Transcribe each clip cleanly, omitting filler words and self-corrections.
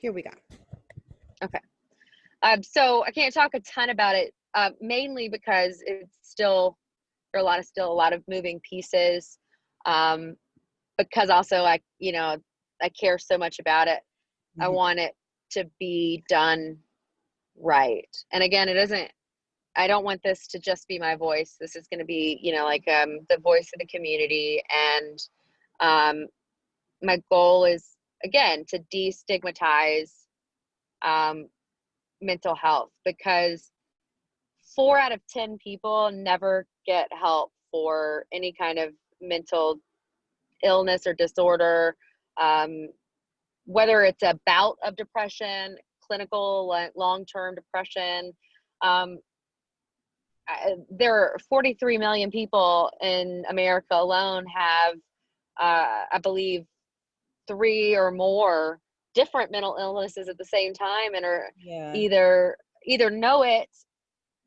Here we go. Okay. So I can't talk a ton about it, mainly because it's still, there are still a lot of moving pieces. Because also I care so much about it. I Mhm. want it to be done right. And again, I don't want this to just be my voice. This is going to be, the voice of the community. And my goal is, again, to destigmatize mental health, because 4 out of 10 people never get help for any kind of mental illness or disorder, whether it's a bout of depression, clinical long-term depression. There are 43 million people in America alone have, I believe, 3 or more different mental illnesses at the same time, and are Yeah. either know it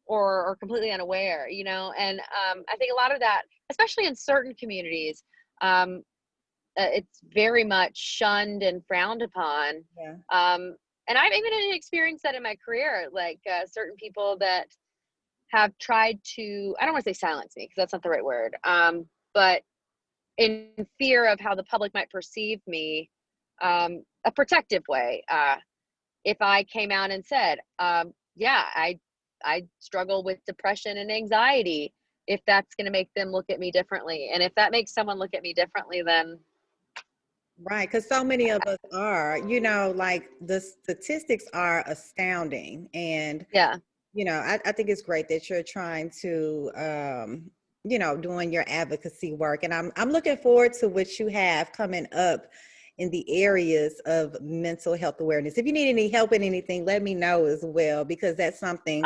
or are completely unaware, and I think a lot of that, especially in certain communities, it's very much shunned and frowned upon. Yeah. And I've even experienced that in my career, like certain people that have tried to, I don't want to say silence me, because that's not the right word, but in fear of how the public might perceive me, a protective way. If I came out and said, yeah, I struggle with depression and anxiety, if that's going to make them look at me differently. And if that makes someone look at me differently, then Right, because so many of us are, like the statistics are astounding. And, yeah. I think it's great that you're trying to, doing your advocacy work. And I'm looking forward to what you have coming up in the areas of mental health awareness. If you need any help in anything, let me know as well, because that's something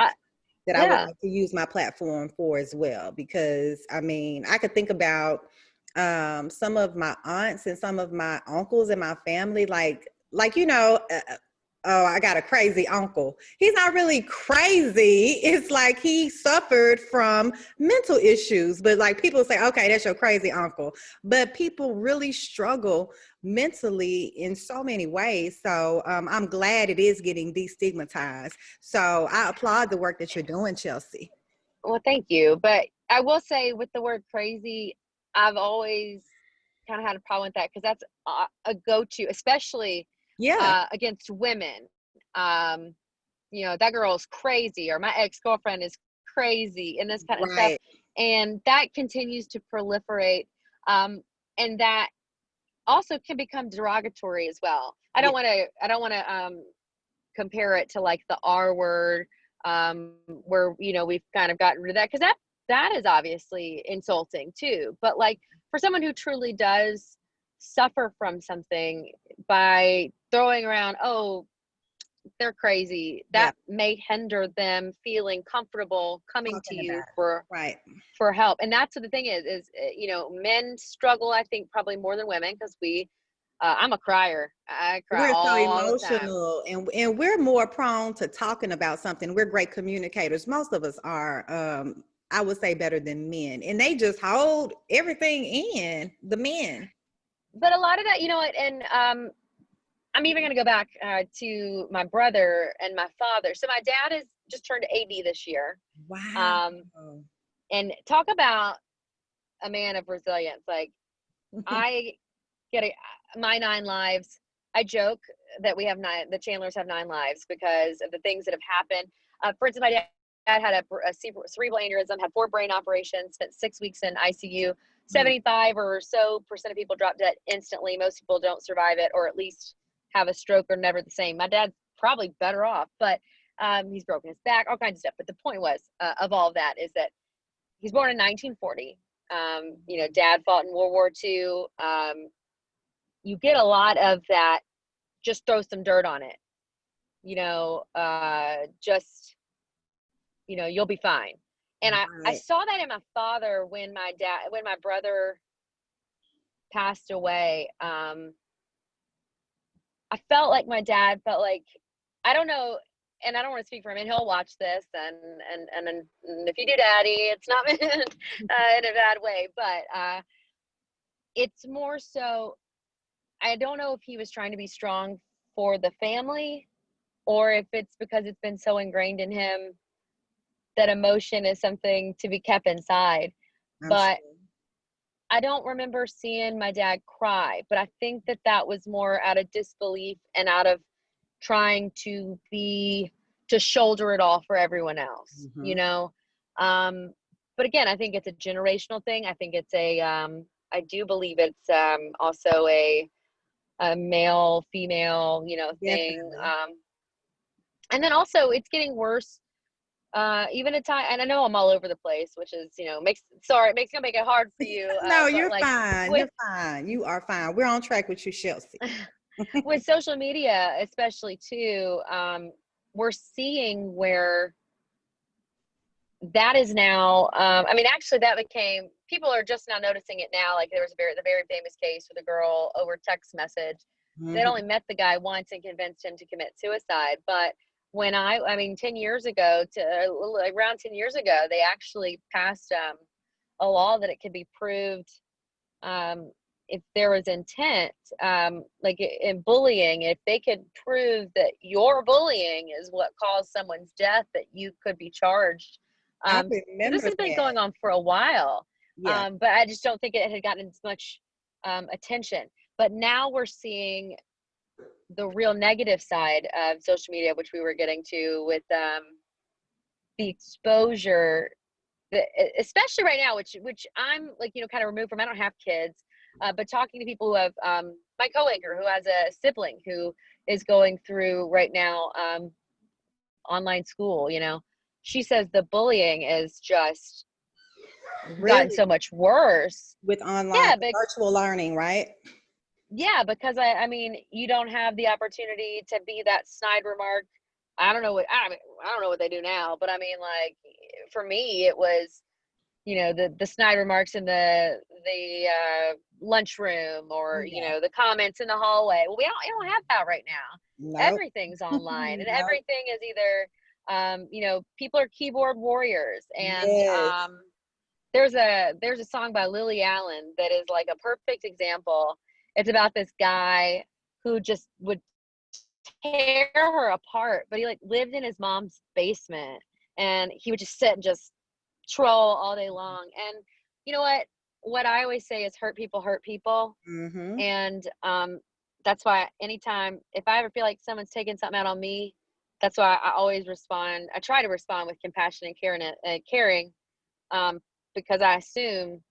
that I would Yeah. like to use my platform for as well. Because I could think about some of my aunts and some of my uncles in my family, oh, I got a crazy uncle. He's not really crazy. It's like he suffered from mental issues, but like people say, okay, that's your crazy uncle. But people really struggle mentally in so many ways. So I'm glad it is getting destigmatized. So I applaud the work that you're doing, Chelsea. Well, thank you. But I will say, with the word crazy, I've always kind of had a problem with that, because that's a go-to, especially Yeah. against women. That girl's crazy, or my ex-girlfriend is crazy, and this kind of stuff. Right. And that continues to proliferate. And that also can become derogatory as well. I Yeah. don't want to compare it to like the R word, where we've kind of gotten rid of that, because that is obviously insulting too. But like, for someone who truly does suffer from something, by throwing around, oh, they're crazy, Yeah. that may hinder them feeling comfortable coming to Talking you about it. for Right. help. And that's what the thing is, men struggle, I think, probably more than women, because I'm a crier. I cry We're so all the time. emotional, and we're more prone to talking about something. We're great communicators. Most of us are, I would say, better than men. And they just hold everything in, the men. But a lot of that, and I'm even going to go back to my brother and my father. So my dad has just turned 80 this year. Wow. Um, and talk about a man of resilience. Like, I get my 9 lives. I joke that the Chandlers have 9 lives because of the things that have happened. For instance, my dad had a cerebral aneurysm, had 4 brain operations, spent 6 weeks in ICU. 75 or so % of people drop dead instantly. Most people don't survive it, or at least have a stroke, or never the same. My dad's probably better off, but he's broken his back, all kinds of stuff. But the point was, of all of that, is that he's born in 1940. Dad fought in World War II. You get a lot of that. Just throw some dirt on it. You'll be fine. And I Right. saw that in my father when my brother passed away. I felt like my dad felt like, I don't know, and I don't want to speak for him, and he'll watch this, and if you do, Daddy, it's not meant in a bad way, but it's more so, I don't know if he was trying to be strong for the family, or if it's because it's been so ingrained in him that emotion is something to be kept inside. I'm But sure. I don't remember seeing my dad cry, but I think that that was more out of disbelief and out of trying to shoulder it all for everyone else, you Mhm. know? But again, I think it's a generational thing. I think it's I do believe it's also a male, female, thing. Definitely. And then also it's getting worse. Even at time, and I know I'm all over the place, which is, it makes it make it hard for you. No, But you're like fine. with You're fine. You are fine. We're on track with you, Chelsea. with social media, especially too, we're seeing where that is now. I mean, actually, that became people are just now noticing it now. Like there was the very famous case with a girl over text message. They'd only Mhm. met the guy once and convinced him to commit suicide. But when I mean, 10 years ago to around 10 years ago, they actually passed a law that it could be proved um, if there was intent, like in bullying, if they could prove that your bullying is what caused someone's death, that you could be charged. I So this remember has been that. going on for a while, Yeah. but I just don't think it had gotten as much attention. But now we're seeing the real negative side of social media, which we were getting to with the exposure especially right now, which I'm like, kind of removed from. I don't have kids, but talking to people who have my coworker who has a sibling who is going through right now online school, she says the bullying is just gotten Really, so much worse. with online Yeah, but virtual learning, right? yeah, because I mean, you don't have the opportunity to be that snide remark. I don't know what they do now, but I mean, like for me, it was the snide remarks in the lunchroom, or Yeah. the comments in the hallway. Well, we don't have that right now. Nope. Everything's online, and Nope. everything is either people are keyboard warriors. And Yes. there's a song by Lily Allen that is like a perfect example. It's about this guy who just would tear her apart, but he like lived in his mom's basement, and he would just sit and just troll all day long. And you know what I always say is hurt people. Mm-hmm. And that's why anytime if I ever feel like someone's taking something out on me, that's why I always respond. I try to respond with compassion and caring, um, because I assume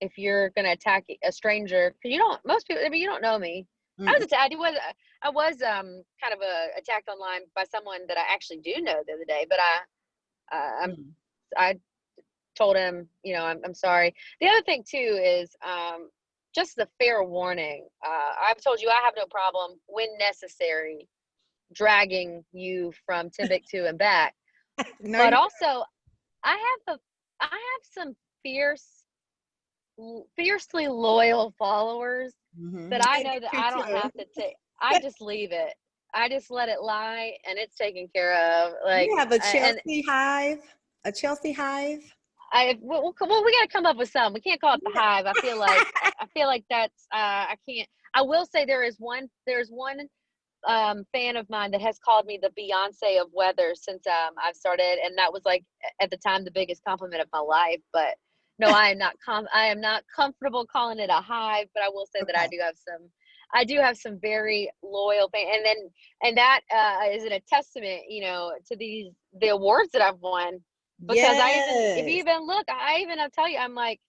if you're going to attack a stranger, because you don't, most people, I mean, you don't know me. Mm-mm. I was kind of attacked online by someone that I actually do know the other day, but Mm. I told him, I'm sorry. The other thing too is just the fair warning. I've told you I have no problem when necessary dragging you from Timbuktu and back, No, but you also I I have some fiercely loyal followers mm-hmm. that I I know that get you I don't too. have to take. I just leave it. I just let it lie, and it's taken care of. You Like, have a and Chelsea hive, a Chelsea hive. we got to come up with some. We can't call it the Yeah. hive. I feel like that's I can't. I will say there's one fan of mine that has called me the Beyonce of weather since I've started, and that was like at the time the biggest compliment of my life. But no, I am not comfortable calling it a hive. But I will say that Okay. I do have some very loyal fans, and that is a testament, to the awards that I've won. Because if you Yes. even look, I'll tell you, I'm like,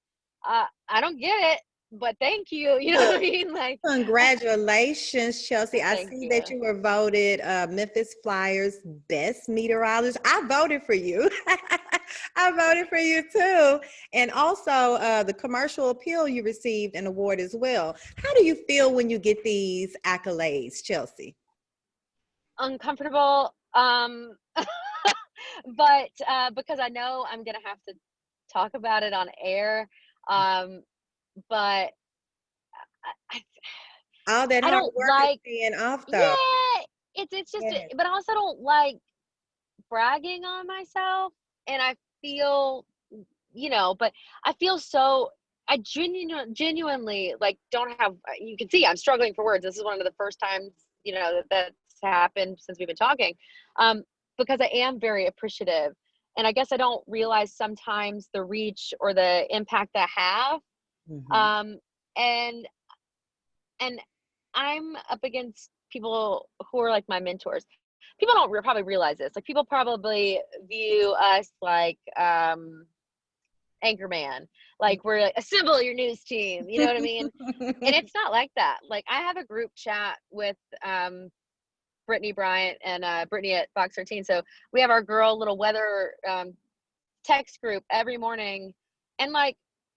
I don't get it, but thank you. You know what Look, I mean? Like, congratulations, Chelsea. I thank see that you. you were voted Memphis Flyer's best meteorologist. I voted for you. I voted for you too. And also the commercial appeal, you received an award as well. How do you feel when you get these accolades, Chelsea? Uncomfortable, but because I know I'm gonna have to talk about it on air. um but I, All that I hard don't work is like, paying off though. yeah, it's just, Yes. but I also don't like bragging on myself. And I feel, but I feel so, I genuinely like don't have, you can see I'm struggling for words. This is one of the first times that's happened since we've been talking, because I am very appreciative. And I guess I don't realize sometimes the reach or the impact I have. Mhm. And and I'm up against people who are like my mentors. People don't probably realize this. Like, people probably view us like Anchorman, like we're like, assemble your news team. You know what I mean? And it's not like that. Like, I have a group chat with Brittany Bryant and Brittany at Fox 13. So we have our girl little weather text group every morning, and like,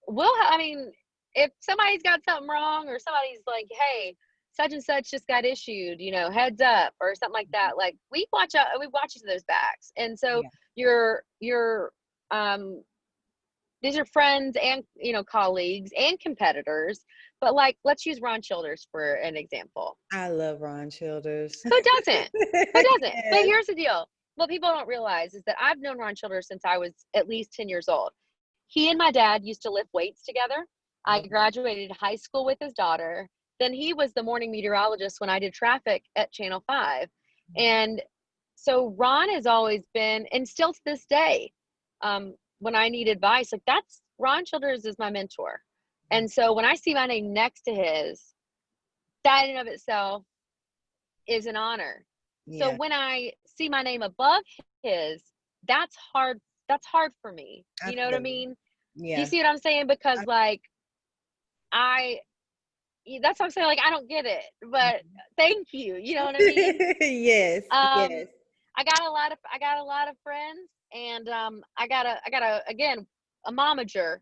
I mean, if somebody's got something wrong, or somebody's like, hey, such and such just got issued, heads up, or something like that, like, we watch each of those backs. And so Yeah, you're these are friends and colleagues and competitors. But like, let's use Ron Childers for an example. I love Ron Childers. Who doesn't? Who doesn't? But Yes. here's the deal. What people don't realize is that I've known Ron Childers since I was at least 10 years old. He and my dad used to lift weights together. I graduated high school with his daughter. Then he was the morning meteorologist when I did traffic at Channel 5. And so Ron has always been, and still to this day, when I need advice, like, that's Ron Childers is my mentor. And so when I see my name next to his, that in and of itself is an honor. So Yeah, when I see my name above his, that's hard. That's hard for me. I You know what I feel you. mean? Do you Yeah. see what I'm saying? Because I- like, I, that's what I'm saying. Like, I don't get it, but thank you. You know what I mean? Yes, Um, yes. I got a lot of friends, and I got a again, a momager.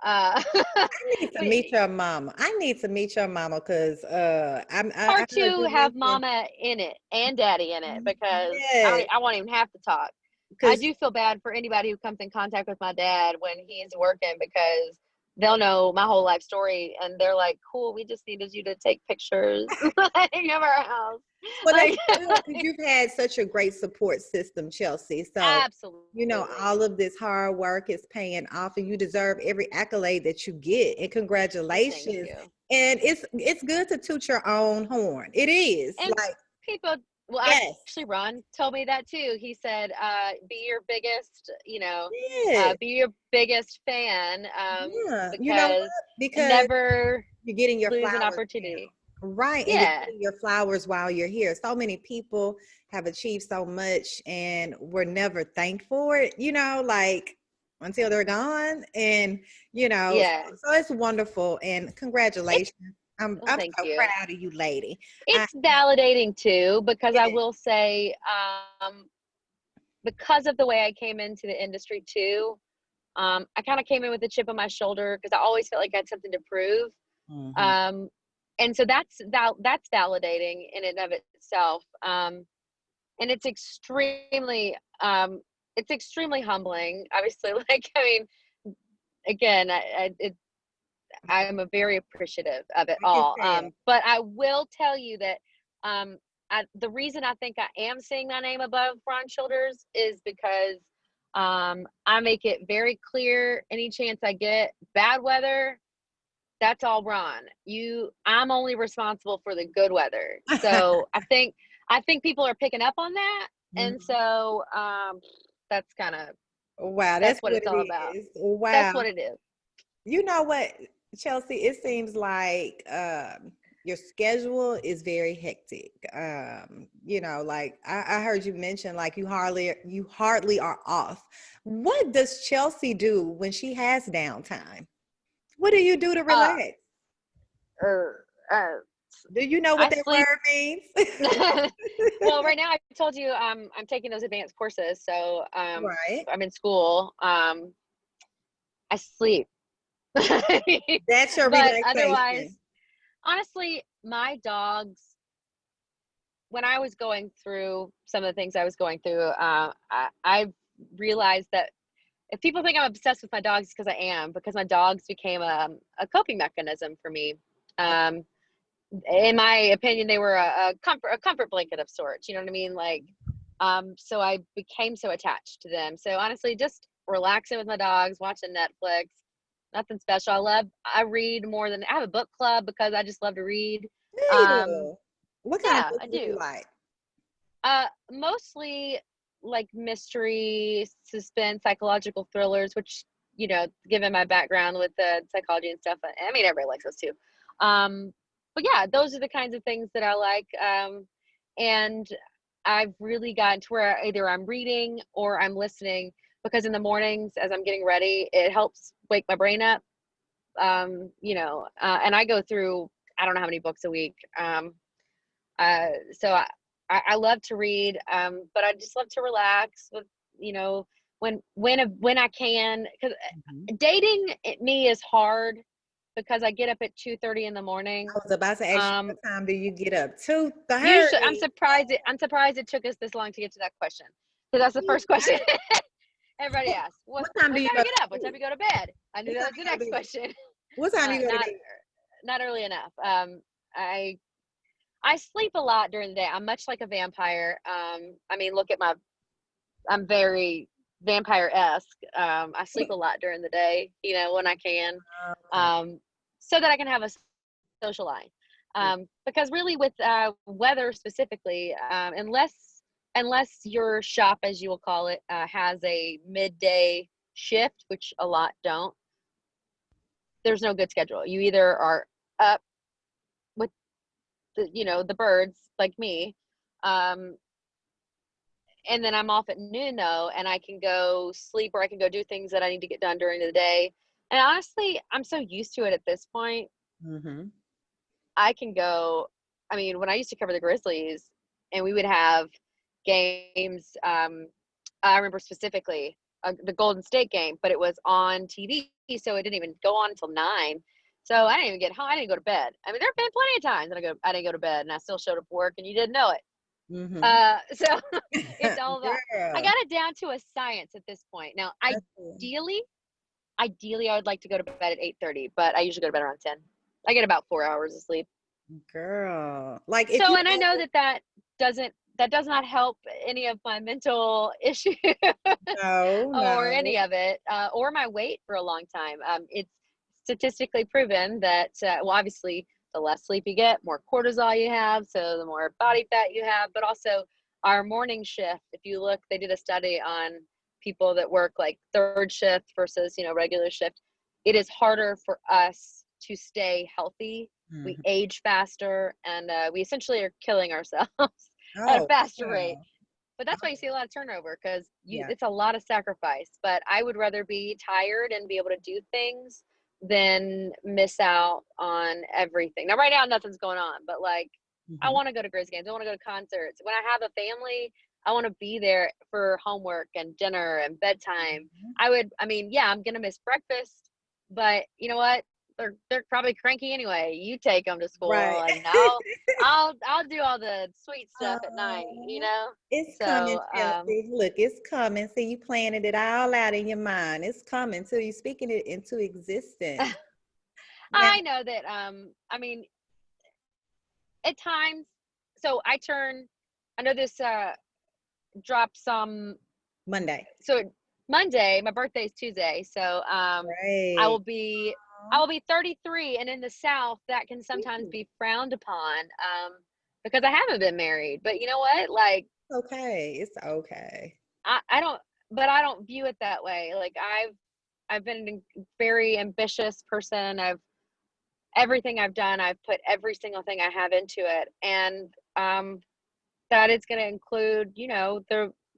Uh, I need to but meet your mama. I need to meet your mama because I hard heard to you have mention. mama in it and daddy in it, because Yes, I won't even have to talk. I because do feel bad for anybody who comes in contact with my dad when he's working, because they'll know my whole life story, and they're like, cool, we just needed you to take pictures of our house. well, that's Like, good because you've had such a great support system, Chelsea. So, absolutely. all of this hard work is paying off, and you deserve every accolade that you get. And Thank congratulations. you. And it's good to toot your own horn. It is And like, people, well, yes, actually, Ron told me that too. He said, be your biggest, yes, be your biggest fan, yeah. You know what? because, and Because never you're getting your lose an flowers now. opportunity. Right. And you're Yeah. getting your flowers while you're here. So many people have achieved so much and were never thanked for it, like until they're gone. And, Yeah. so it's wonderful. And It's, congratulations. well, I'm thank so you. proud of you, lady. I, It's validating too, because I yeah. will say, because of the way I came into the industry too, I kind of came in with a chip on my shoulder, because I always felt like I had something to prove. Mhm. Um, and so that's validating in and of itself. And it's extremely humbling, obviously. Like, I mean, again, I'm a very appreciative of it I can all. tell. But I will tell you that, the reason I think I am seeing my name above Ron Childers is because, I make it very clear any chance I get, bad weather, that's all Ron. I'm only responsible for the good weather. So I think people are picking up on that. And Mhm. so, that's kind of, Wow, that's that's what what it's it all about. is. That's Wow. what it is. You know what, Chelsea? It seems like your schedule is very hectic. Like I heard you mention, like you hardly are off. What does Chelsea do when she has downtime? What do you do to Uh, relax? er, uh, Do you know what I that sleep. word means? Well, right now I told you, I'm taking those advanced courses. So, Right. I'm in school. I sleep. That's your But otherwise, relaxation. honestly, my dogs, when I was going through some of the things I was going through, I've realized that if people think I'm obsessed with my dogs, it's because I am, because my dogs became a coping mechanism for me. Um, in my opinion, they were a comfort blanket of sorts. You know what I mean? Like, so I became so attached to them. So honestly, just relaxing with my dogs, watching Netflix, nothing special. I read more than, I have a book club because I just love to read. Do Um, you? What kind of Yeah, books I do you do. like? Mostly like mystery, suspense, psychological thrillers, which, given my background with the psychology and stuff, I mean, everybody likes those too. But yeah, those are the kinds of things that I like. And I've really gotten to where either I'm reading or I'm listening, because in the mornings as I'm getting ready, it helps wake my brain up. And I go through, I don't know how many books a week. So I love to read, but I just love to relax with, when I can, because Mhm. dating me is hard because I get up at 2:30 in the morning. I was about to ask you, what Um, time do you get up? Usually, 2:30. I'm surprised it took us this long to get to that question. So that's the first question 2:30. everybody asks. What What time do what you time go you to get up? What time sleep? you go to bed? I knew What that time was the you go to next bed? question. What time you go to Not bed? not early enough. I I sleep a lot during the day. I'm much like a vampire. I mean, look at I'm very vampire-esque. I sleep a lot during the day, when I can, Okay. so that I can have a social life. Because really, with weather specifically, unless your shop, as you will call it, has a midday shift, which a lot don't, there's no good schedule. You either are up with the birds like me, um, and then I'm off at noon though, and I can go sleep or I can go do things that I need to get done during the day. And honestly, I'm so used to it at this point. Mm-hmm. I can go. I mean, when I used to cover the Grizzlies, and we would have games. I remember specifically the Golden State game, but it was on TV, so it didn't even go on until 9. So I didn't even get home. I didn't go to bed. I mean, there have been plenty of times that I didn't go to bed, and I still showed up for work, and you didn't know it. Mm-hmm. So it's all about. I Girl. got it down to a science at this point. Now, That's it. ideally, I would like to go to bed at 8:30, but I usually go to bed around 10. I get about 4 hours of sleep. Girl. Like if So, you and I know that does not help any of my mental issues no, or no. any of it, or my weight for a long time. It's statistically proven that, well, obviously, the less sleep you get, more cortisol you have, so the more body fat you have, but also our morning shift. If you look, they did a study on people that work like third shift versus, regular shift. It is harder for us to stay healthy. We Mhm. age faster, and we essentially are killing ourselves at a Oh, faster rate. wow. But that's why you see a lot of turnover, because Yeah. it's a lot of sacrifice. But I would rather be tired and be able to do things than miss out on everything. Now, right now, nothing's going on, but like, I Mhm. want to go to Grizz games. I want to go to concerts. When I have a family, I want to be there for homework and dinner and bedtime. Mhm. I mean, yeah, I'm gonna miss breakfast, but you know what? They're probably cranky anyway. You take them to Right. school, and I'll do all the sweet stuff at night. Oh, it's coming, So Chelsea. Look, it's coming. See, you planning it all out in your mind. It's coming to you, speaking it into existence. Now, I know that. I mean, at times, so I know this drops Monday. so Monday, my birthday is Tuesday, so I Right. will be I Aw. will be 33, and in the South that can sometimes Ooh, be frowned upon, because I haven't been married. But you know what? Like, okay. It's okay. I don't, but I don't view it that way. Like, I've been a very ambitious person. Everything I've done, I've put every single thing I have into it, and that is going to include,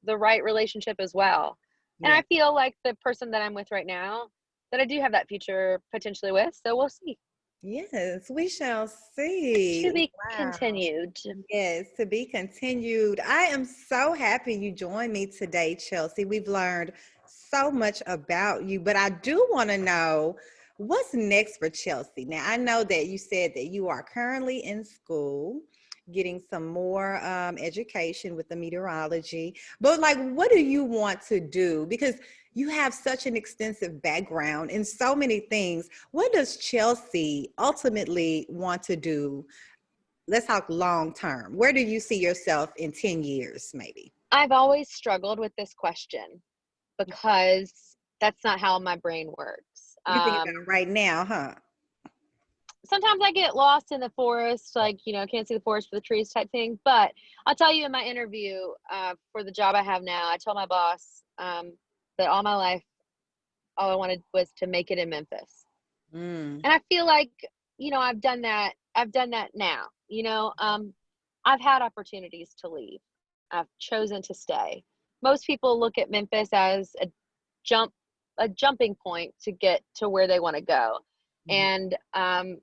the right relationship as well. And Yeah. I feel like the person that I'm with right now, that I do have that future potentially with. So we'll see. Yes, we shall see. To be Wow. continued. Yes, to be continued. I am so happy you joined me today, Chelsea. We've learned so much about you, but I do want to know what's next for Chelsea. Now, I know that you said that you are currently in school, getting some more education with the meteorology, but like, what do you want to do? Because you have such an extensive background in so many things. What does Chelsea ultimately want to do? Let's talk long term. Where do you see yourself in 10 years, maybe? I've always struggled with this question because that's not how my brain works. You think about it right now, huh? sometimes I get lost in the forest, like, can't see the forest for the trees type thing. But I'll tell you, in my interview for the job I have now, I told my boss that all my life, all I wanted was to make it in Memphis. Mm. And I feel like, I've done that. I've done that now. I've had opportunities to leave. I've chosen to stay. Most people look at Memphis as a jumping point to get to where they want to go. Mm-hmm. And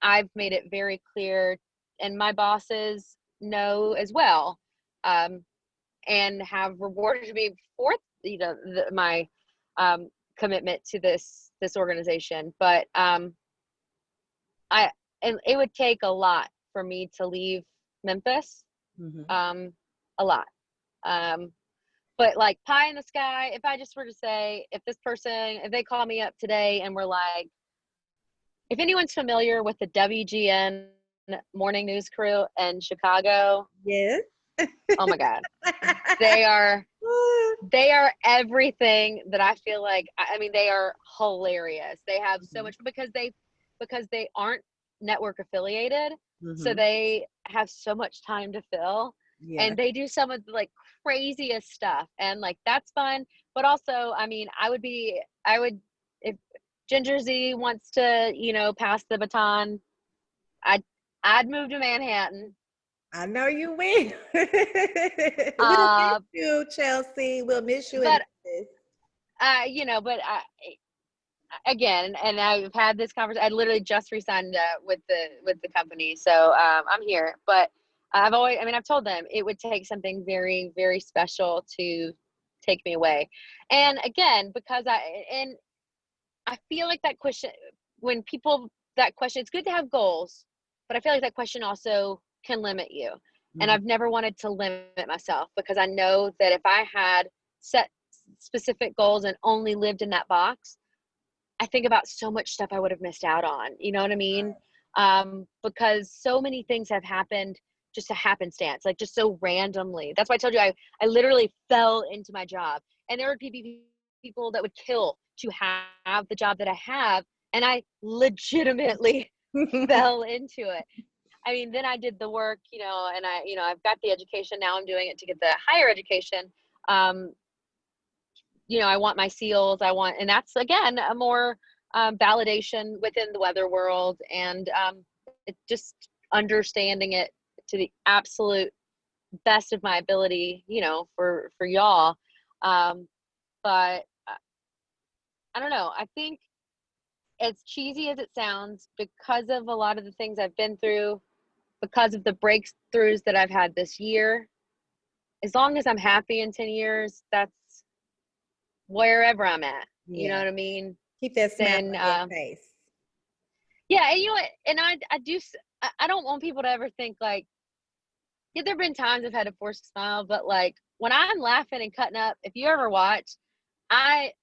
I've made it very clear, and my bosses know as well, and have rewarded me for my commitment to this organization. But and it would take a lot for me to leave Memphis, Mm-hmm. a lot. But like pie in the sky, if I just were to say, if they call me up today and we're like, if anyone's familiar with the WGN morning news crew in Chicago, Yes. oh my God, they are everything that I feel like. I mean, they are hilarious. They have so much because they aren't network affiliated, so Mm-hmm. they have so much time to fill, Yeah. and they do some of the like craziest stuff, and like that's fun. But also, I mean, I would if Ginger Z wants to, pass the baton, I'd move to Manhattan. I know you will. We'll miss Uh, you, Chelsea. We'll miss you in but Memphis. but again, and I've had this conversation. I literally just resigned with the company, so I'm here. But I've told them it would take something very, very special to take me away. And again, because I feel like that question, it's good to have goals, but I feel like that question also can limit you. And Mhm. I've never wanted to limit myself, because I know that if I had set specific goals and only lived in that box, I think about so much stuff I would have missed out on. You know what I mean? Because so many things have happened just a happenstance, like just so randomly. That's why I told you I literally fell into my job, and there would be people that would kill to have the job that I have, and I legitimately fell into it. I mean, then I did the work, and I've got the education. Now I'm doing it to get the higher education. Um, I want my seals. And that's again a more validation within the weather world, and it just understanding it to the absolute best of my ability, for y'all. But I don't know. I think, as cheesy as it sounds, because of a lot of the things I've been through, because of the breakthroughs that I've had this year, as long as I'm happy in 10 years, that's wherever I'm at. You know Yeah. what I mean? Keep that smile Then, on your face. yeah, and you know what? And I do. I don't want people to ever think like, yeah, there've been times I've had to force a smile, but like when I'm laughing and cutting up, if you ever watch,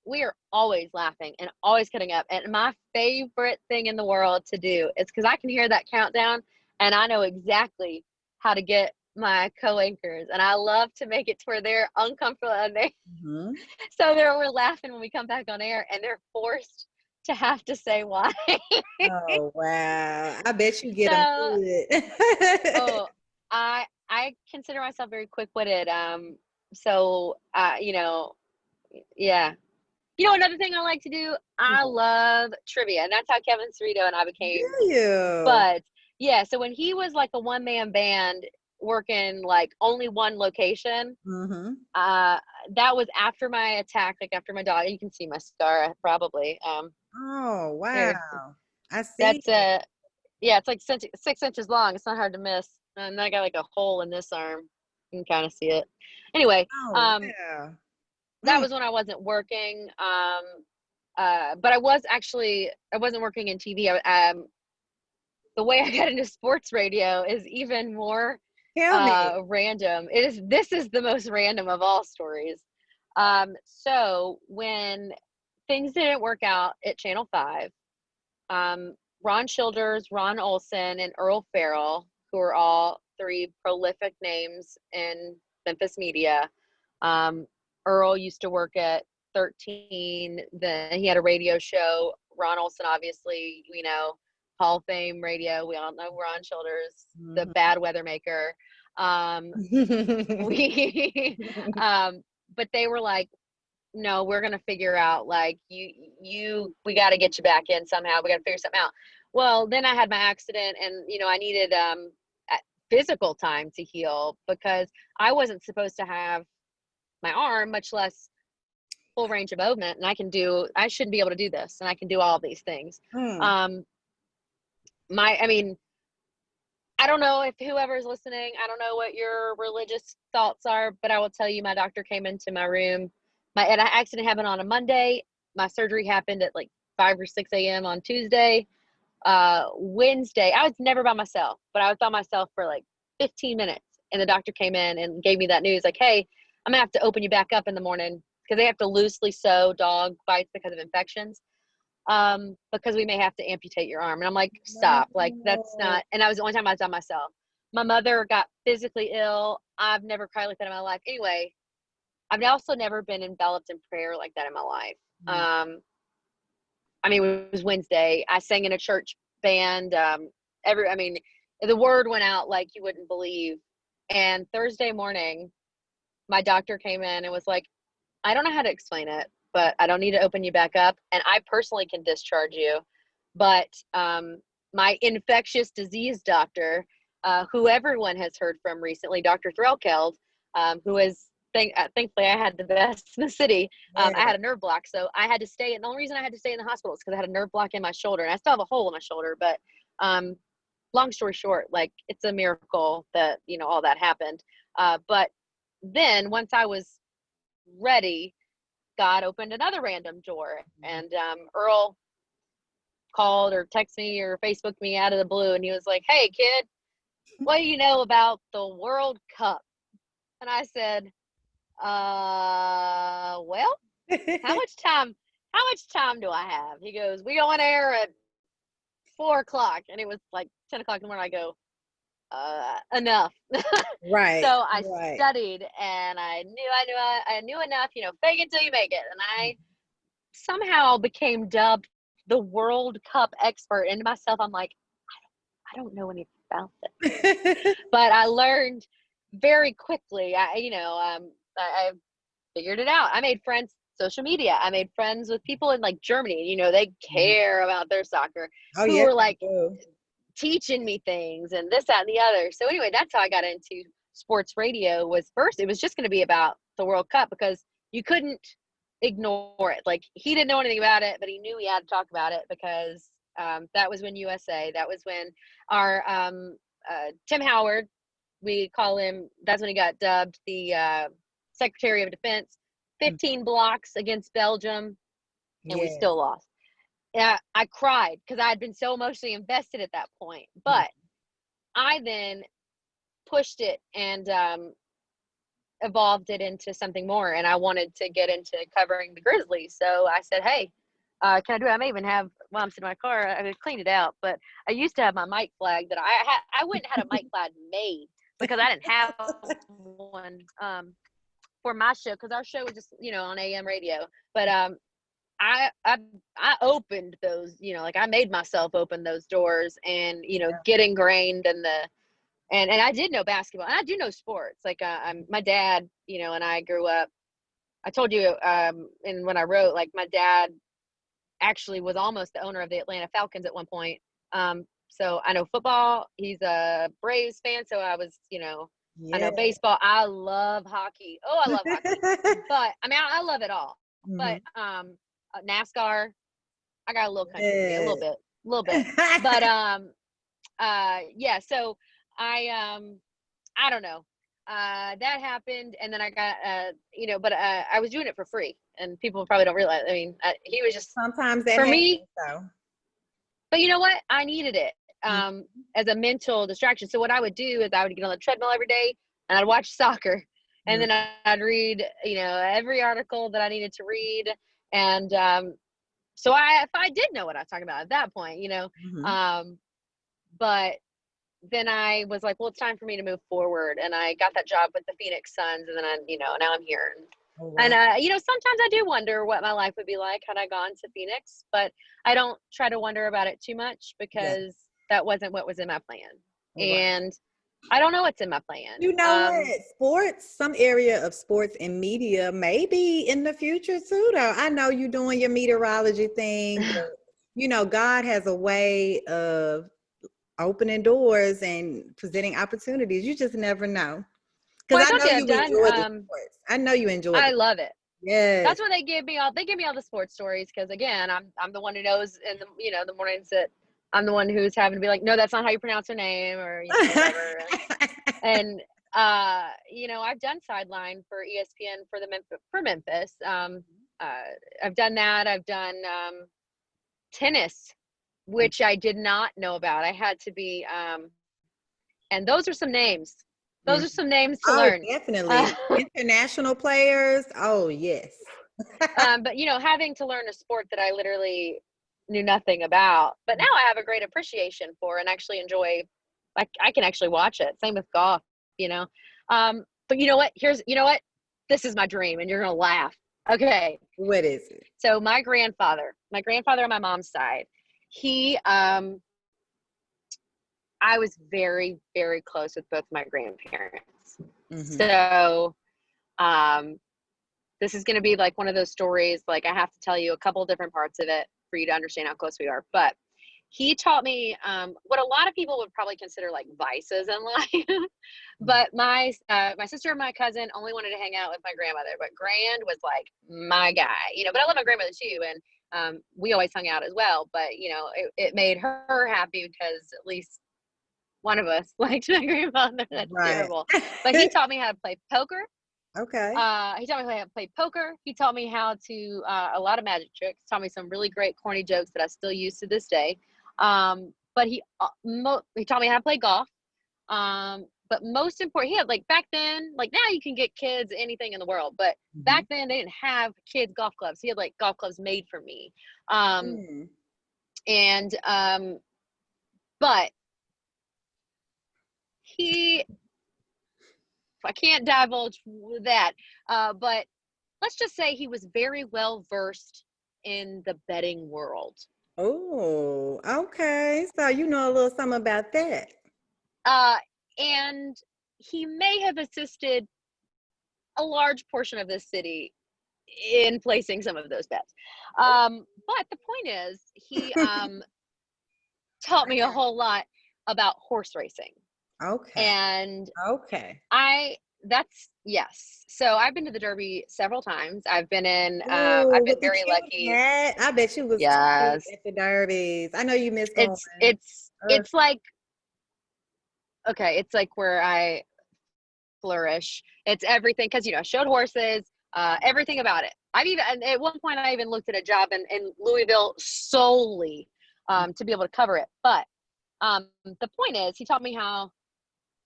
we are always laughing and always cutting up. And my favorite thing in the world to do is, because I can hear that countdown and I know exactly how to get my co-anchors, and I love to make it to where they're uncomfortable, and Mm-hmm. we're laughing when we come back on air, and they're forced to have to say why. Oh, wow. I bet you get them So, good. oh, I consider myself very quick-witted. So yeah. Another thing I like to do, I love trivia, and that's how Kevin Cerrito and I became Do you? buds. Yeah, so when he was like a one-man band working like only one location, Mm-hmm. that was after my attack, like after my dog. You can see my scar probably. Oh, Here, wow. I see that's it. yeah, it's like 6 inches long. It's not hard to miss. And I got like a hole in this arm. You can kind of see it. Anyway, Oh, wow. that Mm. was when I wasn't working. But I wasn't working in TV. The way I got into sports radio is even more Tell me. random. This is the most random of all stories. So when things didn't work out at Channel 5, Ron Childers, Ron Olson, and Earl Farrell, who are all three prolific names in Memphis media. Earl used to work at 13. Then he had a radio show. Ron Olson, obviously, Hall of Fame radio. We all know we're on shoulders, the Mhm. bad weather maker. We, but they were like, no, we're going to figure out, like, we got to get you back in somehow. We got to figure something out. Well, then I had my accident, and, I needed, physical time to heal, because I wasn't supposed to have my arm, much less full range of movement. And I shouldn't be able to do this. And I can do all of these things. Mm. Um, I mean, I don't know if whoever's listening, I don't know what your religious thoughts are, but I will tell you, my doctor came into my room. And an accident happened on a Monday. My surgery happened at like 5 or 6 a.m. on Tuesday. Wednesday, I was never by myself, but I was by myself for like 15 minutes. And the doctor came in and gave me that news, like, hey, I'm gonna have to open you back up in the morning, because they have to loosely sew dog bites because of infections. Because we may have to amputate your arm. And I'm like, stop, like, that's not. And that was the only time I was by myself. My mother got physically ill. I've never cried like that in my life. Anyway, I've also never been enveloped in prayer like that in my life. I mean, it was Wednesday. I sang in a church band. The word went out like you wouldn't believe. And Thursday morning, my doctor came in and was like, I don't know how to explain it, but I don't need to open you back up. And I personally can discharge you. But my infectious disease doctor, who everyone has heard from recently, Dr. Threlkeld, who is, thankfully, I had the best in the city. I had a nerve block, so I had to stay. And the only reason I had to stay in the hospital is because I had a nerve block in my shoulder. And I still have a hole in my shoulder. But long story short, like, it's a miracle that, all that happened. But then once I was ready, God opened another random door, and Earl called or texted me or Facebooked me out of the blue, and he was like, hey kid, what do you know about the World Cup? And I said, well, how much time do I have? He goes, we go on air at 4:00, and it was like 10:00 in the morning. I go, enough. Right. So I Right. studied, and I knew enough, fake it till you make it. And I somehow became dubbed the World Cup expert. And to myself, I'm like, I don't know anything about this. But I learned very quickly. I figured it out. I made friends, social media. I made friends with people in like Germany. They care about their soccer. Oh, Who yes, were like I do. teaching me things and this, that, and the other. So anyway, that's how I got into sports radio. Was first, it was just going to be about the World Cup, because you couldn't ignore it. Like, he didn't know anything about it, but he knew he had to talk about it, because that was when USA, that was when our Tim Howard, we call him, that's when he got dubbed the Secretary of Defense. 15 blocks against Belgium, and we Yeah. still lost. I cried because I had been so emotionally invested at that point. But I then pushed it and evolved it into something more. And I wanted to get into covering the Grizzlies. So I said, hey, can I do it? I may even have, while I'm sitting in my car, I could clean it out. But I used to have my mic flag that I went and had a mic flag made, because I didn't have one for my show, because our show was just, on AM radio. But I opened those, like, I made myself open those doors, and get ingrained in and I did know basketball, and I do know sports. Like, my dad, and I grew up. I told you, and when I wrote, like, my dad actually was almost the owner of the Atlanta Falcons at one point. So I know football. He's a Braves fan, so I was, I know baseball. I love hockey. Oh, I love hockey. But I mean, I love it all. But NASCAR, I got a little country in me, a little bit. But yeah. So I don't know. That happened, and then I got but I was doing it for free, and people probably don't realize. I mean, he was just, Sometimes that for happens, me. though. But you know what? I needed it as a mental distraction. So what I would do is I would get on the treadmill every day, and I'd watch soccer. And then I'd read, every article that I needed to read. And so if I did know what I was talking about at that point, but then I was like, well, it's time for me to move forward. And I got that job with the Phoenix Suns. And then now I'm here. Oh, And, wow. sometimes I do wonder what my life would be like had I gone to Phoenix, but I don't try to wonder about it too much Yeah. because that wasn't what was in my plan. Oh, wow. And I don't know what's in my plan. You know what? Sports, some area of sports and media, maybe in the future too, though. I know you're doing your meteorology thing, but God has a way of opening doors and presenting opportunities. You just never know. Well, Because I I told know you I've you done, enjoy the sports. I know you enjoy I the love it. Yes. That's what they give me all the sports stories because again, I'm the one who knows in the mornings that I'm the one who's having to be like, no, that's not how you pronounce her name or whatever. And I've done sideline for ESPN for Memphis. I've done that. I've done tennis, which I did not know about. I had to be and those are some names. Those Mm. are some names to Oh, learn. definitely. International players. Oh, yes. But having to learn a sport that I literally knew nothing about, but now I have a great appreciation for and actually enjoy. Like I can actually watch it. Same with golf, you know. But you know what? This is my dream, and you're gonna laugh. Okay. What is it? So my grandfather on my mom's side, he I was very, very close with both my grandparents. Mm-hmm. So this is going to be like one of those stories, like I have to tell you a couple different parts of it for you to understand how close we are. But he taught me what a lot of people would probably consider like vices in life. But my sister and my cousin only wanted to hang out with my grandmother, but Grand was like my guy, but I love my grandmother too. And we always hung out as well, but it made her happy because at least one of us liked my grandmother. That's Right. terrible. But he taught me how to play poker. Okay. He taught me how to play poker. He taught me how to a lot of magic tricks. Taught me some really great corny jokes that I still use to this day. But he taught me how to play golf. But most important, he had like back then, like now you can get kids anything in the world, but back then they didn't have kids golf clubs. He had like golf clubs made for me. But I can't divulge that. But let's just say he was very well versed in the betting world. Oh, okay. So you know a little something about that. And he may have assisted a large portion of this city in placing some of those bets. But the point is, he taught me a whole lot about horse racing. Okay. And okay. Yes. So I've been to the Derby several times. I've been I've been very lucky. Hat. I bet you was Yes. at the Derbies. I know you missed going. It's like, okay, it's like where I flourish. It's everything because I showed horses, everything about it. At one point I even looked at a job in Louisville solely to be able to cover it. But the point is, he taught me how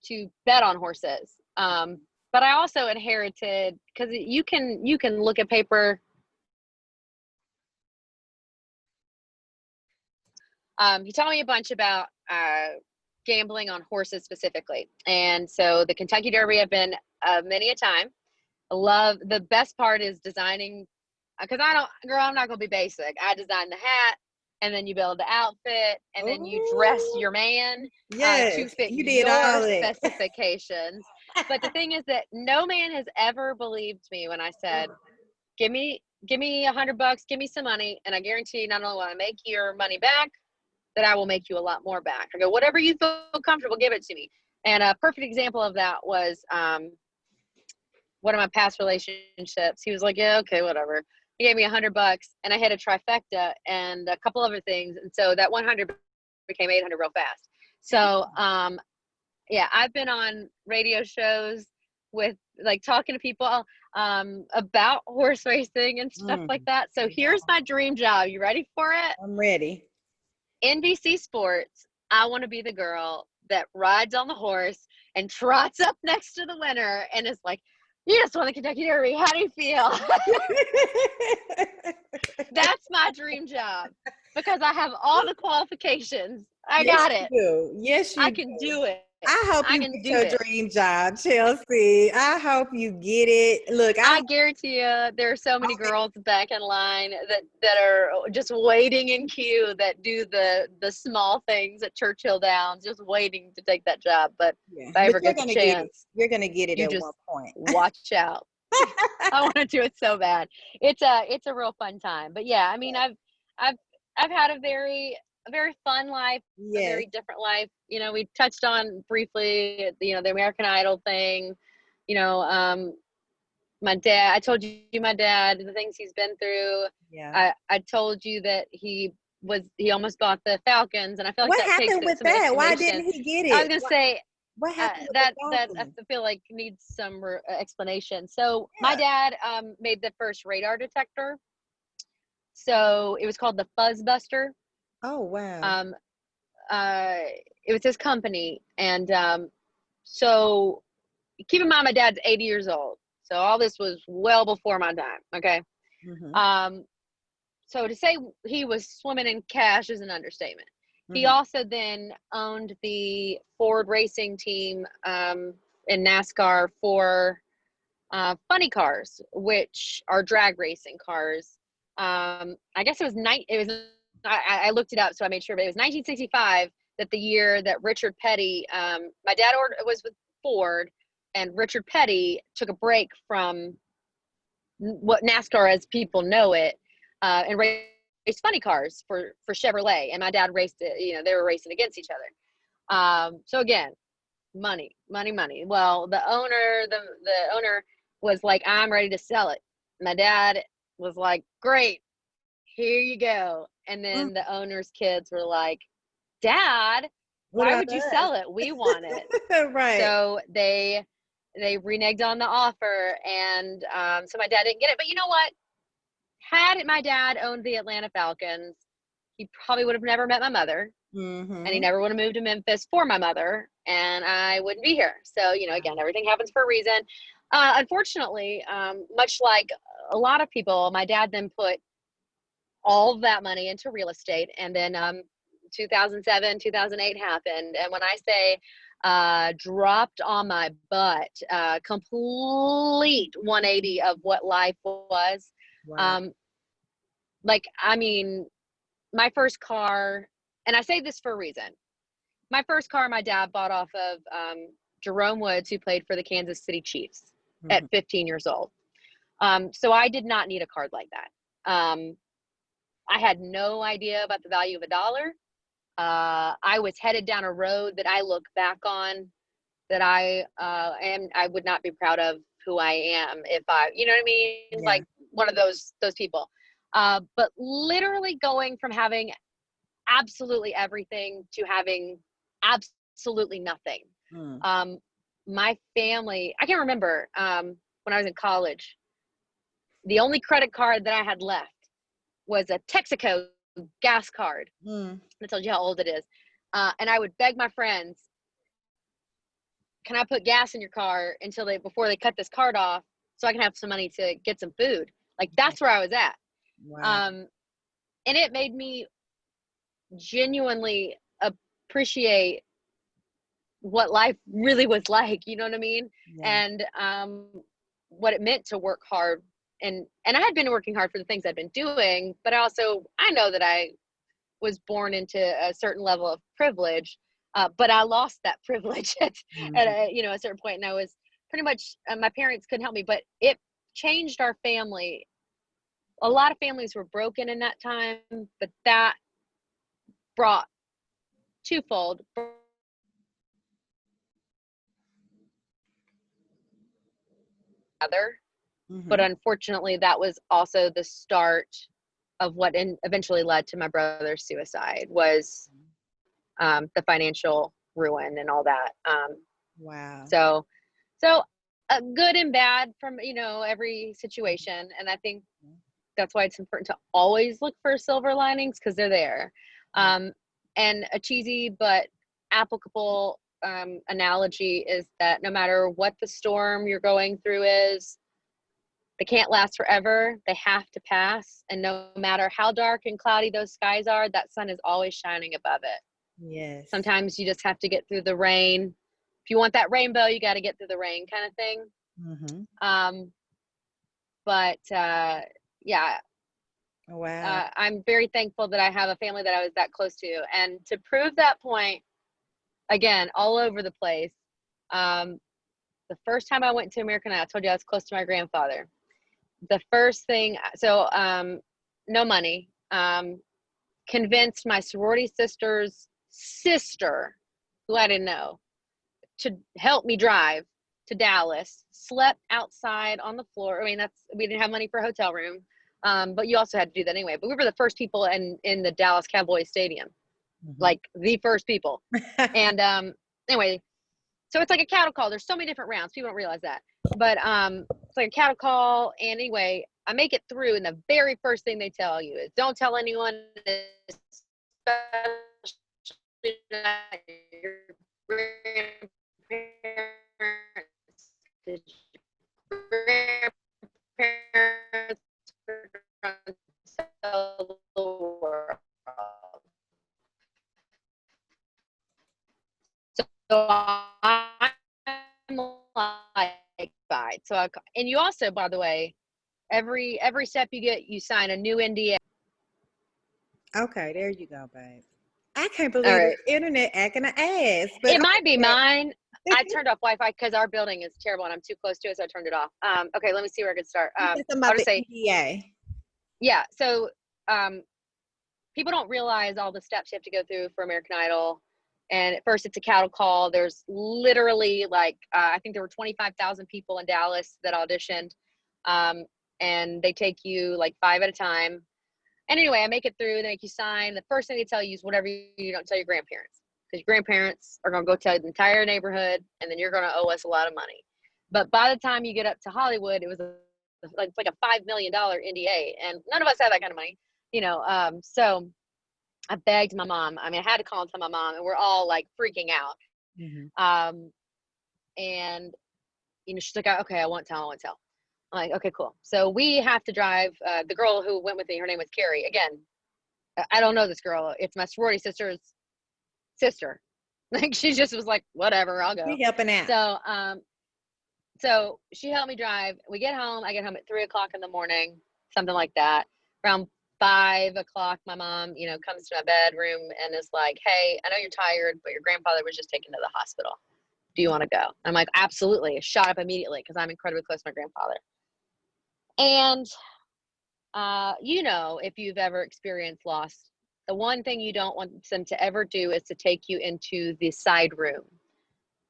to bet on horses. But I also inherited, because you can look at paper. He taught me a bunch about gambling on horses specifically. And so the Kentucky Derby, I've been many a time. The best part is designing, because I'm not going to be basic. I designed the hat, and then you build the outfit, and then you dress your man to fit your specifications. But the thing is that no man has ever believed me when I said, give me $100, give me some money, and I guarantee not only will I make your money back, that I will make you a lot more back. I go, whatever you feel comfortable, give it to me. And a perfect example of that was one of my past relationships. He was like, yeah, okay, whatever. He gave me $100, and I hit a trifecta and a couple other things. And so that 100 became 800 real fast. So, yeah, I've been on radio shows with like talking to people about horse racing and stuff like that. So here's my dream job. You ready for it? I'm ready. NBC Sports. I want to be the girl that rides on the horse and trots up next to the winner and is like, you just won the Kentucky Derby. How do you feel? That's my dream job. because I have all the qualifications. I Yes, got you it. do. Yes, you I do. can do it. I hope I you can get do your it. dream job, Chelsea. I hope you get it. Look, I guarantee you there are so many girls back in line that are just waiting in queue that do the small things at Churchill Downs, just waiting to take that job. But yeah, if I but ever you're get the gonna get it. chance, You're gonna get it you at just one point. watch out. I want to do it so bad. It's a real fun time. But yeah, I mean, I've I've had a very fun life, a Yes. very different life. You know, we touched on briefly, you know, the American Idol thing. You know, my dad. I told you my dad, the things he's been through. Yeah. I told you that he almost bought the Falcons, and I feel like What that takes happened with some that? Why explanation. didn't he get I was it? gonna say What happened with the that I Falcons? feel like needs some explanation. So my Yeah. dad made the first radar detector. So it was called the Fuzz Buster. Oh wow. Um, uh, it was his company, and so keep in mind my dad's 80 years old. So all this was well before my time. Okay. Mm-hmm. Um, so to say he was swimming in cash is an understatement. He Mm-hmm. also then owned the Ford racing team in NASCAR for funny cars, which are drag racing cars. I guess it was I looked it up, so I made sure, but it was 1965 that the year that Richard Petty, my dad was with Ford, and Richard Petty took a break from what NASCAR as people know it, and raced funny cars for Chevrolet. And my dad raced it. You know, they were racing against each other. So again, money, money, money. Well, the owner was like, I'm ready to sell it. My dad was like, great, here you go. And Mm. then the owner's kids were like, Dad, What why about would you sell it? We want it. us? Right. So they reneged on the offer, and so my dad didn't get it. But you know what? Had my dad owned the Atlanta Falcons, he probably would have never met my mother, and he Mm-hmm. never would have moved to Memphis for my mother, and I wouldn't be here. So, you know, again, everything happens for a reason. Unfortunately, much like a lot of people, my dad then put all of that money into real estate, and then 2007, 2008 happened, and when I say dropped on my butt, complete 180 of what life was. Wow. Um, like, I mean, my first car, and I say this for a reason. My first car, my dad bought off of Jerome Woods, who played for the Kansas City Chiefs at Mm-hmm. 15 years old. So I did not need a card like that. I had no idea about the value of a dollar. I was headed down a road that I look back on that I would not be proud of who I am if I, you know what I mean? Yeah. Like one of those people. But literally going from having absolutely everything to having absolutely nothing. Mm. Um, my family, I can remember when I was in college, the only credit card that I had left was a Texaco gas card. Mm. That tells you how old it is. And I would beg my friends, can I put gas in your car before they cut this card off so I can have some money to get some food? Like that's where I was at. Wow. And it made me genuinely appreciate what life really was like, you know what I mean? Yeah. And what it meant to work hard. And I had been working hard for the things I'd been doing, but I know that I was born into a certain level of privilege, but I lost that privilege at Mm-hmm. a certain point, and I was pretty much my parents couldn't help me, but it changed our family. A lot of families were broken in that time, but that brought twofold. Other, but Mm-hmm. unfortunately, that was also the start of what eventually led to my brother's suicide. Was the financial ruin and all that. Wow. So good and bad from every situation, and I think that's why it's important to always look for silver linings because they're there. Yeah. And a cheesy but applicable analogy is that no matter what the storm you're going through is, They can't last forever. They have to pass. And no matter how dark and cloudy those skies are, that sun is always shining above it. Yes. Sometimes you just have to get through the rain. If you want that rainbow, you got to get through the rain kind of thing. Mm-hmm. Yeah. Wow. I'm very thankful that I have a family that I was that close to. And to prove that point, again, all over the place. The first time I went to American Idol, I told you I was close to my grandfather. The first thing, no money, convinced my sorority sister's sister, who I didn't know, to help me drive to Dallas, slept outside on the floor. I mean, we didn't have money for a hotel room, but you also had to do that anyway. But we were the first people in the Dallas Cowboys Stadium, like the first people. And anyway, so it's like a cattle call. There's so many different rounds. People don't realize that. But it's like a cattle call. And anyway, I make it through, and the very first thing they tell you is, don't tell anyone, especially not your grandparents. Grandparents are going to tell the world. So I'm like, fine. And you also, by the way, every step you get, you sign a new NDA. Okay, there you go, babe. I can't believe All right. the internet acting an ass. But It might be mine. I turned off Wi-Fi because our building is terrible and I'm too close to it, so I turned it off. Okay, let me see where I can start. Something I'll about just the say, NDA. yeah. So people don't realize all the steps you have to go through for American Idol. And at first it's a cattle call. There's literally like, I think there were 25,000 people in Dallas that auditioned. And they take you like 5 at a time. And anyway, I make it through, they make you sign. The first thing they tell you is whatever you don't tell your grandparents. Because your grandparents are going to go tell the entire neighborhood, and then you're going to owe us a lot of money. But by the time you get up to Hollywood, it was like a $5 million NDA. And none of us had that kind of money, so I begged my mom. I mean, I had to call and tell my mom, and we're all like freaking out. And, she's like, okay, I won't tell. I'm like, okay, cool. So we have to drive, the girl who went with me, her name was Carrie. Again, I don't know this girl. It's my sorority sister's sister. Like, she just was like, whatever, I'll go. We helping out. So she helped me drive. We get home. I get home at 3:00 in the morning, something like that. Around 5:00, my mom, comes to my bedroom and is like, hey, I know you're tired, but your grandfather was just taken to the hospital. Do you want to go? I'm like, absolutely. Shot up immediately because I'm incredibly close to my grandfather. And, if you've ever experienced loss, the one thing you don't want them to ever do is to take you into the side room,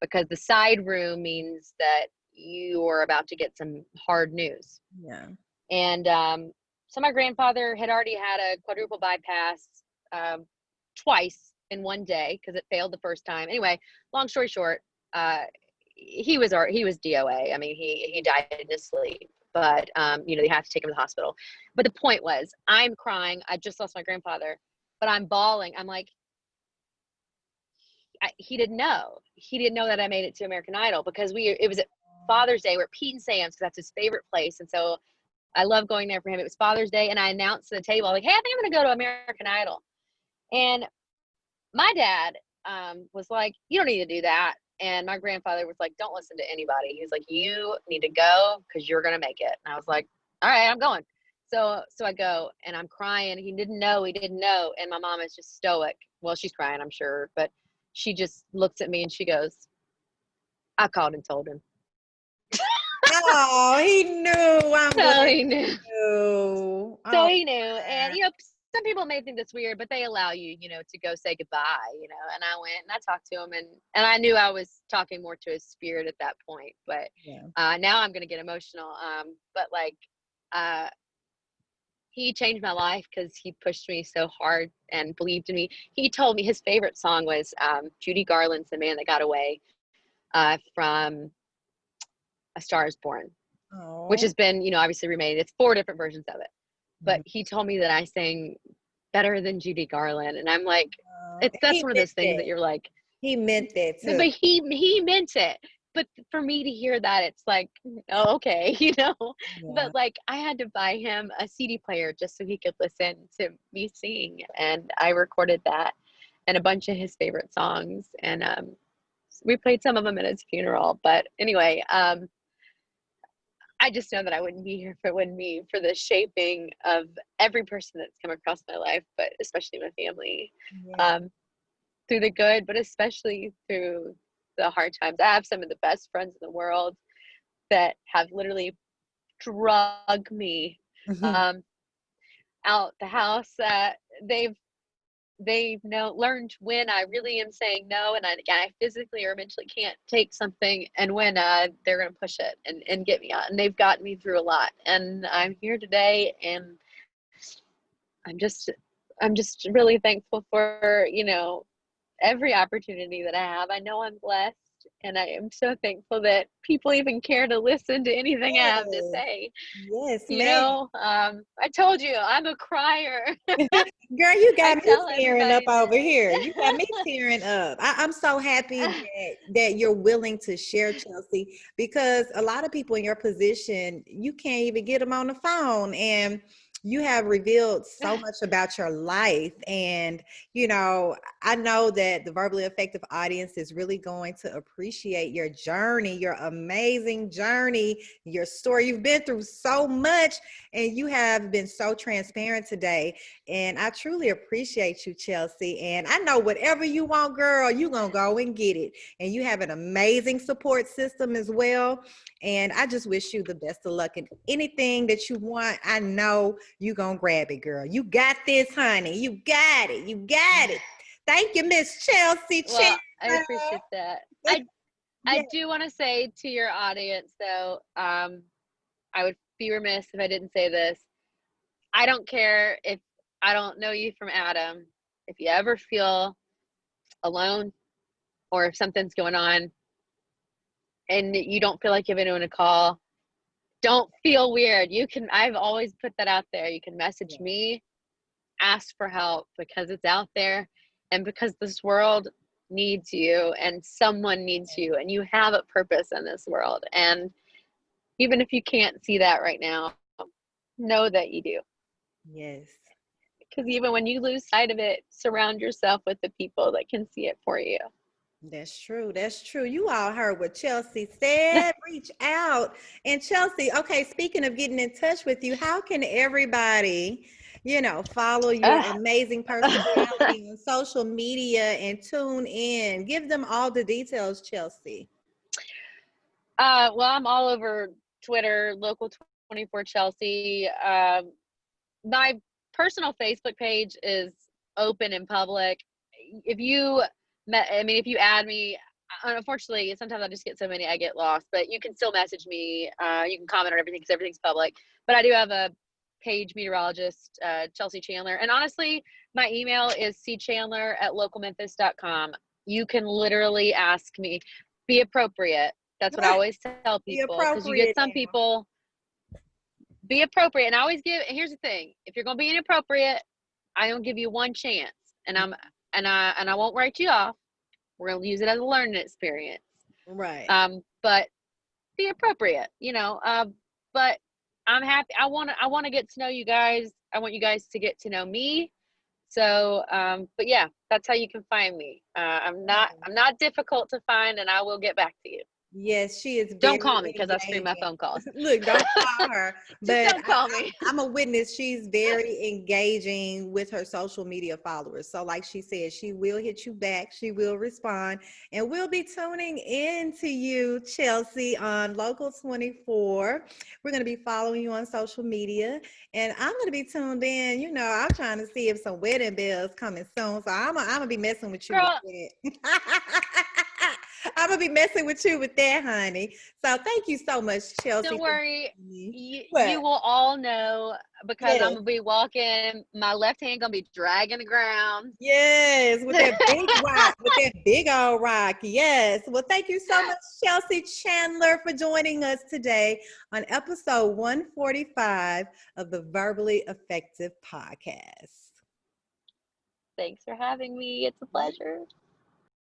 because the side room means that you're about to get some hard news. Yeah. And so my grandfather had already had a quadruple bypass twice in one day because it failed the first time. Anyway, long story short, he was DOA. I mean, he died in his sleep. But, they have to take him to the hospital. But the point was, I'm crying. I just lost my grandfather, but I'm bawling. I'm like, he didn't know. He didn't know that I made it to American Idol because it was at Father's Day. We're at Pete and Sam's because that's his favorite place. And so I love going there for him. It was Father's Day. And I announced to the table, like, hey, I think I'm going to go to American Idol. And my dad was like, you don't need to do that. And my grandfather was like, don't listen to anybody. He was like, you need to go because you're going to make it. And I was like, all right, I'm going. So I go and I'm crying. He didn't know. And my mom is just stoic. Well, she's crying, I'm sure. But she just looks at me and she goes, I called and told him. Oh, he knew. He knew. Oh, He knew. And, some people may think that's weird, but they allow you, to go say goodbye, and I went and I talked to him and I knew I was talking more to his spirit at that point, but now I'm going to get emotional. But he changed my life because he pushed me so hard and believed in me. He told me his favorite song was Judy Garland's The Man That Got Away from A Star Is Born, which has been, obviously remade. It's 4 different versions of it. But he told me that I sang better than Judy Garland. And I'm like, that's one of those things that you're like. He meant that too. But he meant it. but for me to hear that, it's like, oh, okay, you know. Yeah. But like, I had to buy him a CD player just so he could listen to me sing, and I recorded that and a bunch of his favorite songs, and we played some of them at his funeral. But anyway, I just know that I wouldn't be here if it wasn't me for the shaping of every person that's come across my life, but especially my family, Yeah. through the good, but especially through the hard times. I have some of the best friends in the world that have literally drug me Mhm. out the house. They've learned when I really am saying no, and I physically or mentally can't take something, and when they're going to push it and get me out. And they've gotten me through a lot. And I'm here today, and I'm just I'm just really thankful for, every opportunity that I have. I know I'm blessed, and I am so thankful that people even care to listen to anything I have to Yes. say. Yes, ma'am. I told you I'm a crier. Girl, you I got me tell tearing up everybody over this. here. You got me tearing up. I'm so happy that you're willing to share, Chelsea, because a lot of people in your position, you can't even get them on the phone. And you have revealed so much about your life. And, I know that the verbally effective audience is really going to appreciate your journey, your amazing journey, your story. You've been through so much, and you have been so transparent today. And I truly appreciate you, Chelsea. And I know whatever you want, girl, you're going to go and get it. And you have an amazing support system as well. And I just wish you the best of luck in anything that you want. I know you're going to grab it, girl. You got this, honey. You got it. You got it. Thank you, Miss Chelsea Well, I Chandler. appreciate that. I Yeah. do want to say to your audience, though, I would be remiss if I didn't say this. I don't care if I don't know you from Adam. If you ever feel alone, or if something's going on and you don't feel like giving anyone a call, don't feel weird. I've always put that out there. You can message me, ask for help, because it's out there, and because this world needs you, and someone needs you, and you have a purpose in this world. And even if you can't see that right now, know that you do. Yes. Because even when you lose sight of it, surround yourself with the people that can see it for you. That's true. That's true. You all heard what Chelsea said. Reach out. And Chelsea, okay, speaking of getting in touch with you, how can everybody, follow your amazing personality on social media and tune in? Give them all the details, Chelsea. Well, I'm all over Twitter, local 24 Chelsea. My personal Facebook page is open and public. If you if you add me, unfortunately, sometimes I just get so many, I get lost, but you can still message me. You can comment on everything because everything's public. But I do have a page, Meteorologist, Chelsea Chandler. And honestly, my email is cchandler@localmemphis.com. You can literally ask me. Be appropriate. That's what I always tell Be people, because you get appropriate some now. people. Be appropriate. And I always give, and here's the thing, if you're going to be inappropriate, I don't give you one chance, and I won't write you off. We're going to use it as a learning experience. Right. But be appropriate, but I'm happy. I want to get to know you guys. I want you guys to get to know me. So, but yeah, that's how you can find me. I'm not difficult to find, and I will get back to you. Yes, she is Don't very call me, because I screen my engaging. phone calls. Look, don't call her, Just but don't call me. I'm a witness. She's very engaging with her social media followers. So, like she said, she will hit you back. She will respond, and we'll be tuning in to you, Chelsea, on Local 24. We're going to be following you on social media, and I'm going to be tuned in. I'm trying to see if some wedding bells coming soon. So I'm gonna be messing with you with Girl, that. I'm gonna be messing with you with that, honey. So thank you so much, Chelsea, don't for worry. joining me. You What? will all know, because I'm Yes. gonna be walking. My left hand gonna be dragging the ground. Yes, with that big rock, with that big old rock. Yes. Well, thank you so much, Chelsea Chandler, for joining us today on episode 145 of the Verbally Effective Podcast. Thanks for having me. It's a pleasure.